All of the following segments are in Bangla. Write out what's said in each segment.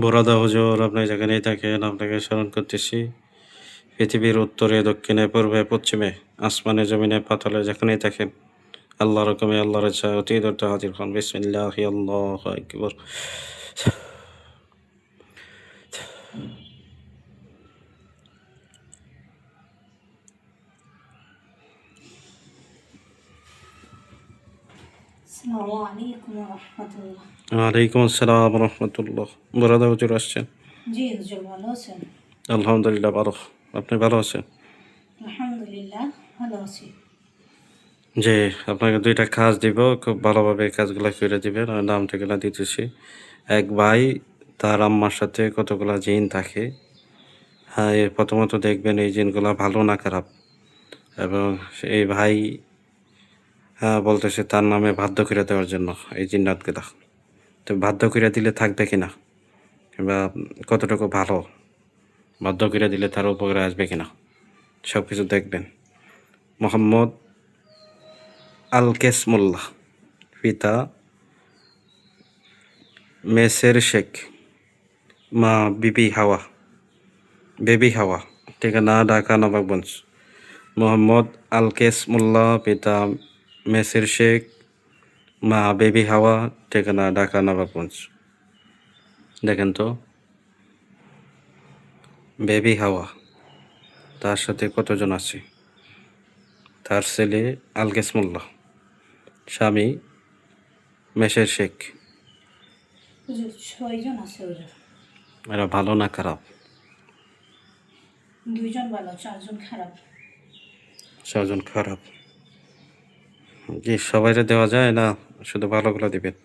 বরাদা হুজুর, আপনি যেখানেই থাকেন আপনাকে স্মরণ করতেছি। পৃথিবীর উত্তরে, দক্ষিণে, পূর্বে, পশ্চিমে, আসমানে, জমিনে, পাতালে যেখানেই থাকেন, আল্লাহর হুকুমে আল্লাহর ইচ্ছায় অতি দ্রুত হাজির হন। বিসমিল্লাহি আল্লাহু আকবার। আসসালামু আলাইকুম রহমতুল্লাহ। ওয়ালাইকুম আসসালাম রহমতুল্লাহ। বরাদা হুজুর আসছেন? জি হুজুর, ভালো আছেন? আলহামদুলিল্লাহ ভালো। আপনি ভালো আছেন? আলহামদুলিল্লাহ ভালো আছি। জি, আপনাকে ২টা কাজ দিব। খুব ভালোভাবে এই কাজগুলা কইরা দিবেন। আর নাম ঠিকানা দিতেছি। এক ভাই, তার আম্মার সাথে কতগুলা জিন থাকে। হ্যাঁ, প্রথমত দেখবেন এই জিনগুলা ভালো না খারাপ। এবং এই ভাই বলতেছে তার নামে বাধ্য করে দেওয়ার জন্য এই জিন্নাতগুলা। তো বাধ্য করে দিলে থাকবে কিনা, কিংবা কতটুকু ভালো, বাধ্য করে দিলে তার উপকারে আসবে কিনা, সব কিছু দেখবেন। মোহাম্মদ আলকেস মোল্লা, পিতা মেসের শেখ, মা বেবি হাওয়া, ঠিকানা ঢাকা নবাবগঞ্জ। মোহাম্মদ আলকেস মোল্লা, পিতা মেসের শেখ, মা বেবি হাওয়া, ঠিকানা ঢাকা নবাবগঞ্জ। দেখেন তো, বেবি হাওয়া, তার সাথে কতজন আছে? তার ছেলে আলকেস মোল্লা, স্বামী মেসের শেখ। হুজুর 6জন আছে হুজুর। এরা ভালো না খারাপ? 2জন ভালো, 4জন খারাপ। 6জন খারাপ। জি, সবাইরে দেওয়া যায় না, শুধু ভালোগুলো দিবেন?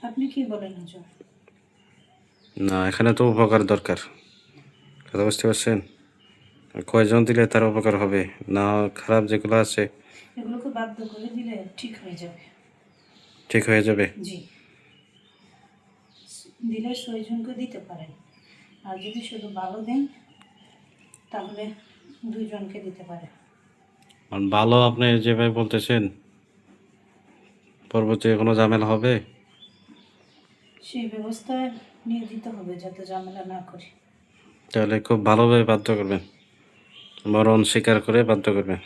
আপনি কি বলেন হুজুর? না, এখানে তো উপকার দরকার। কথা বুঝতে পারছেন? কয়জন দিলে তার উপকার হবে? না, খারাপ যেগুলো আছে এগুলোকে বাধ্য করে দিলে ঠিক হয়ে যাবে। ঠিক হয়ে যাবে? জি, দিলে 6জনকে দিতে পারেন। আর যদি শুধু ভালো দেন তাহলে 2জনকে দিতে পারে। আর ভালো আপনি যেভাবে বলতেছেন, পরবর্তীতে কোনো ঝামেলা হবে? সেই ব্যবস্থা নিয়ে দিতে হবে যাতে ঝামেলা না করে। তাহলে খুব ভালোভাবে বাধ্য করবেন, মরণ স্বীকার করে বাধ্য করবেন।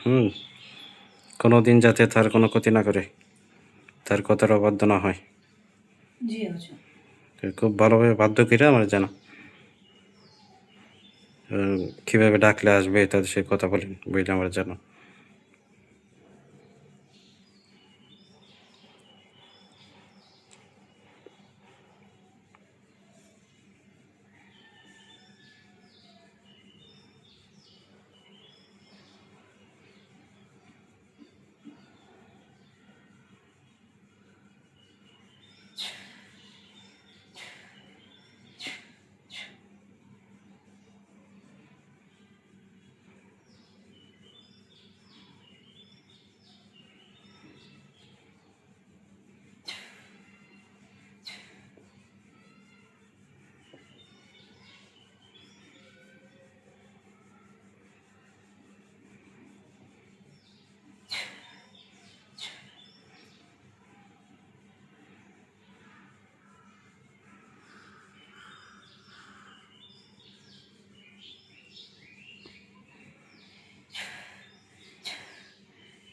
কোনো দিন যাতে তার কোনো ক্ষতি না করে, তার কথার অবাধ্য না হয়। জি হুজুর। তো খুব ভালোভাবে বাধ্য করে আমার জানা কীভাবে ডাকলে আসবে, তাদের সে কথা বলেন বইলে আমার জানা।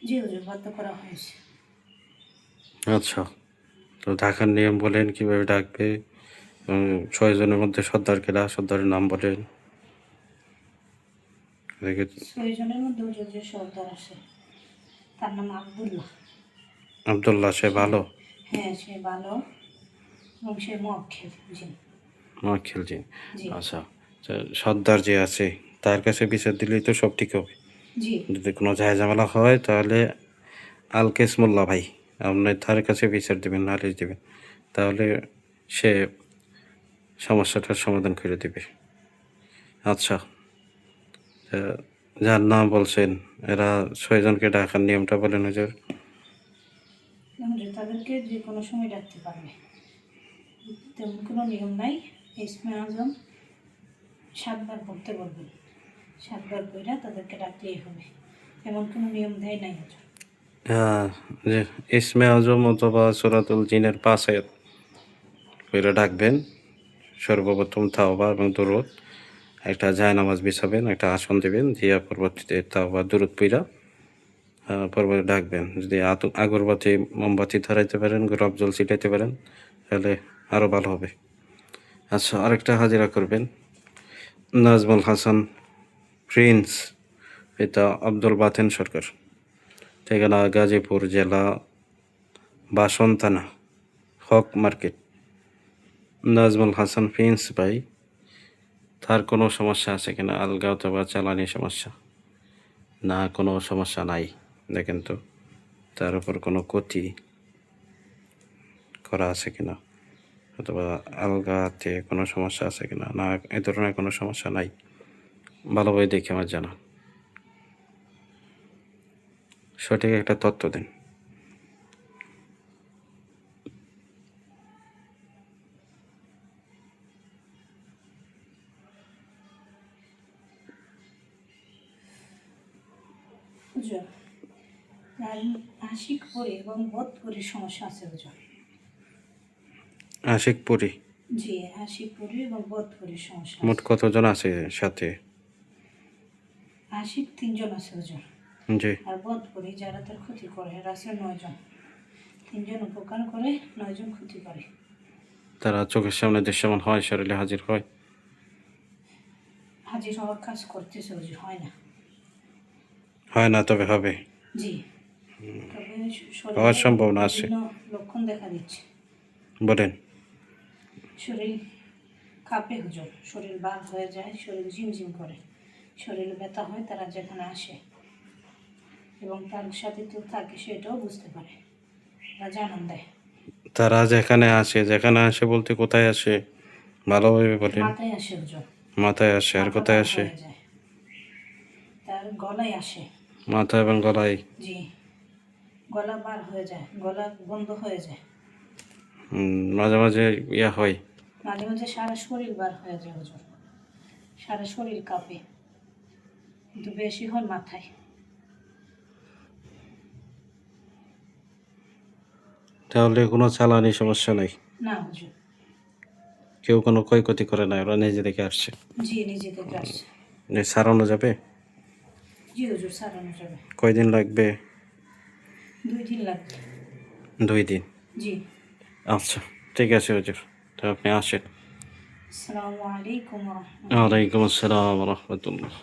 জি হুজুর, বাধ্য করা হয়েছে। আচ্ছা, তো ঢাকার নিয়ম বলেন কীভাবে ডাকবে। 6জনের মধ্যে সর্দার কেরা, সর্দারের নাম বলেন। 6জনের মধ্যে হুজুর যে সর্দার আছে তার নাম আব্দুল্লাহ। আবদুল্লাহ, সে ভালো? হ্যাঁ, সে ভালো এবং সে মুয়াক্কিল। জি মাখিল জি। জি আচ্ছা, তো সর্দার যে আছে তার কাছে বিচার দিলেই তো সব ঠিক হবে। জি যদি কোনো ঝামেলা হয় তাহলে আলকেস মোল্লা ভাই, আপনি তার কাছে বিচার দেবেন, নালিশ দেবেন, তাহলে সে সমস্যাটার সমাধান করে দেবে। আচ্ছা, তা যার নাম বলছেন, এরা 6জনকে ডাকার নিয়মটা বলেন হুজুর। হুজুর তাদেরকে যে কোনো সময় ডাকতে পারবে, তেমন কোনো নিয়ম নাই। ইসমে আজম 7বার পড়তে বলবেন, 7বার কইরা তাদেরকে ডাকলেই হবে, এমন কোনো নিয়ম দেয় নাই হুজুর। যে ইসমে আজম অথবা সূরাতুল জিনের ৫ আয়াত কইরা ডাকবেন। সর্বপ্রথম তাওবা এবং দরুদ। একটা জায়নামাজ বিছাবেন, একটা আসন দিবেন, দিয়া পরবর্তীতে তাওবা দরুদ পইড়া পরপরে ডাকবেন। যদি আগরবাতি, মোমবাতি ধরাইতে পারেন, গোলাপ জল ছিটাইতে পারেন, তাহলে আরও ভালো হবে। আচ্ছা, আরেকটা হাজিরা করবেন। নাজমুল হাসান প্রিন্স, পিতা আব্দুল বাতেন সরকার, ঠিকানা গাজীপুর জেলা বাসন থানা, হক মার্কেট। নাজমুল হাসান প্রিন্স ভাই, তার কোনো সমস্যা আছে কিনা, আলগা অথবা চালানি সমস্যা? না, কোনো সমস্যা নাই। দেখেন তো তার উপর কোনো ক্ষতি করা আছে কিনা, অথবা আলগাতে কোনো সমস্যা আছে কিনা। না, এ ধরনের কোনো সমস্যা নাই। ভালোভাবে দেখে আমার জানা, সঠিক একটা তথ্য দিন। হুজুর, আর আশিক পরি এবং বোধ পরির সমস্যা আছে হুজুর। আশিক পুরী, জি, আশিক পরি এবং বোধ পরির সমস্যা মোট আছে। কতজন আছে সাথে? আশিক ৩ জন আছে হুজুর, জি, আর বোধ পরি যারা তার ক্ষতি করে এরা আছে ৯ জন। ৩ জন উপকার করে, ৯ জন ক্ষতি করে। তারা চোখের সামনে দৃশ্যমান হয়, শরীরে হাজির হয়? হাজির হওয়ার কাজ করতেছে হুজুর, হয় না। হয় না, তবে হবে। জি, তবে হওয়ার শরীরে সম্ভাবনা আছে। বিভিন্ন লক্ষণ দেখা দিচ্ছে। বলেন। শরীর কাঁপে হুজুর, শরীর বার হয়ে যায়, শরীর ঝিমঝিম করে, শরীরে ব্যথা হয়, তারা যেখানে আসে এবং তার সাথে তো থাকে সেটাও বুঝতে পারে, তারা জানান দেয়। তারা যেখানে আসে বলতে কোথায় আসে, ভালোভাবে বলেন। মাথায় আসে হুজুর, মাথায় আসে, আর মাথা কোথায় বার আসে? হয়ে যায়, তার গলায় আসে। মাথা এবং গলায়। জি, গলা বার হয়ে যায়, গলা বন্ধ হয়ে যায়। মাঝে মাঝে ইয়া হয়। মাঝে মাঝে সারা শরীর বার হয়ে যায় হুজুর, সারা শরীর কাঁপে, কিন্তু বেশি হয় মাথায়। তাহলে কোনো চালানি সমস্যা নাই? না হুজুর। কেউ কোনো ক্ষয়ক্ষতি করে না, ওরা নিজে থেকে আসছে? জি, নিজে থেকে আসছে। সারানো যাবে? জি হুজুর, সারানো যাবে। কয়দিন লাগবে? 2 দিন লাগবে। 2 দিন? জি। আচ্ছা, ঠিক আছে হুজুর, তো আপনি আসেন। আসসালামু আলাইকুম ওয়া রাহমাতুল্লাহ। ওয়ালাইকুম আসসালাম রহমতুল্লাহ।